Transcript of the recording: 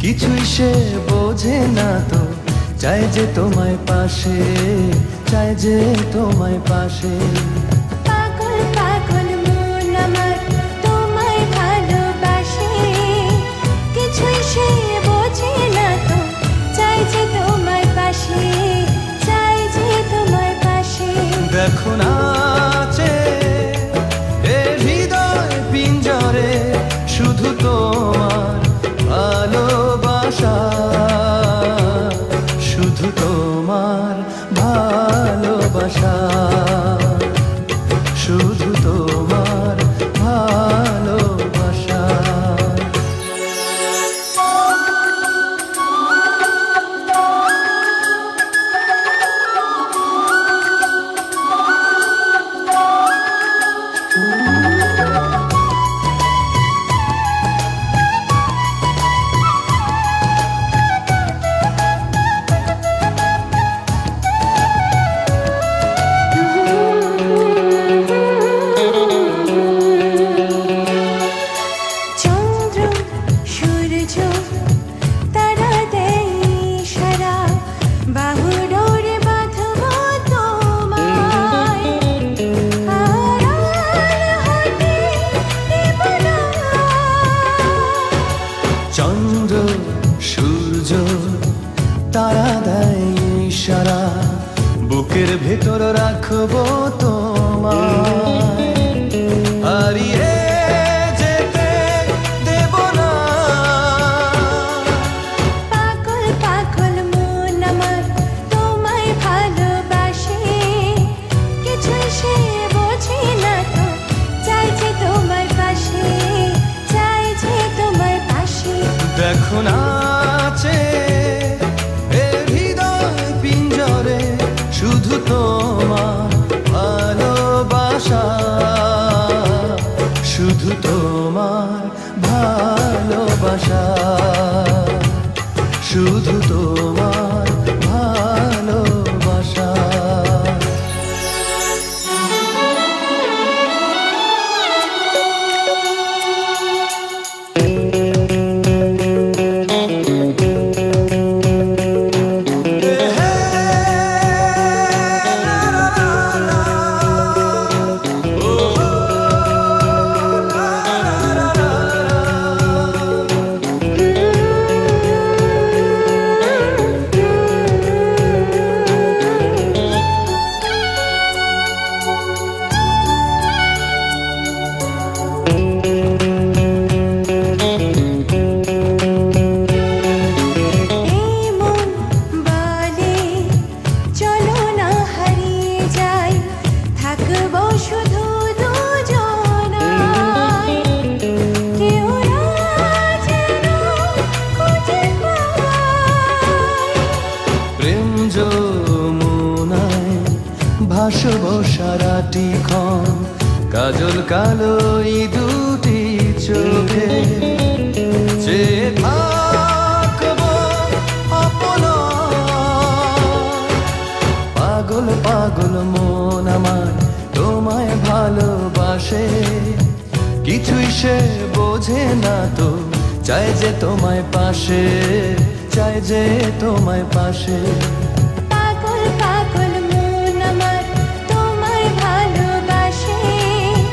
কিছুই সে বোঝে না তো, চাই যে তোমায় পাশে, চাই যে তোমায় পাশে। পাগল পাগল মন আমার তোমায় ভালোবাসে, কিছুই সে বোঝে না তো, চাই যে তোমায় পাশে, চাই যে তোমায় পাশে। দেখো নাচে এ হৃদয় পিঞ্জরে, শুধু তোমার ভালোবাসা, শুধু তোমার ভালোবাসা, শুধু তোমার ভালোবাসা। চন্দ্র সূর্য তারা দেয় ইশারা, বাহুডোরে বাঁধবো তোমায়, আড়াল হতে দেব না। চন্দ্র সূর্য তারা দেয় ইশারা, বুকের ভেতর রাখবো তোমায়, হারিয়ে যেতে দেব না। পাগল পাগল মন আমার তোমায় ভালোবাসে, কিছুই সে বোঝে না তো, চাই যে তোমায় পাশে, চাই যে তোমায় পাশে। দেখো নাচে এ হৃদয় পিঞ্জরে, শুধু তোমার ভালোবাসা, শুধু তোমার ভালোবাসা, শুধু তোমার ভালোবাসা। এই মন বলে চলো না হারিয়ে যাই, থাকবো শুধু দুজনায়, কেউ না যেন খুঁজে পায়। প্রেম যমুনায় ভাসবো সারাটি ক্ষণ, কাজল কালো এই দুটি চোখে, যে থাকবো অপলক। পাগল পাগল মন আমার তোমায় ভালোবাসে, কিছুই সে বোঝে না তো, চাই যে তোমায় পাশে, চাই যে তোমায় পাশে।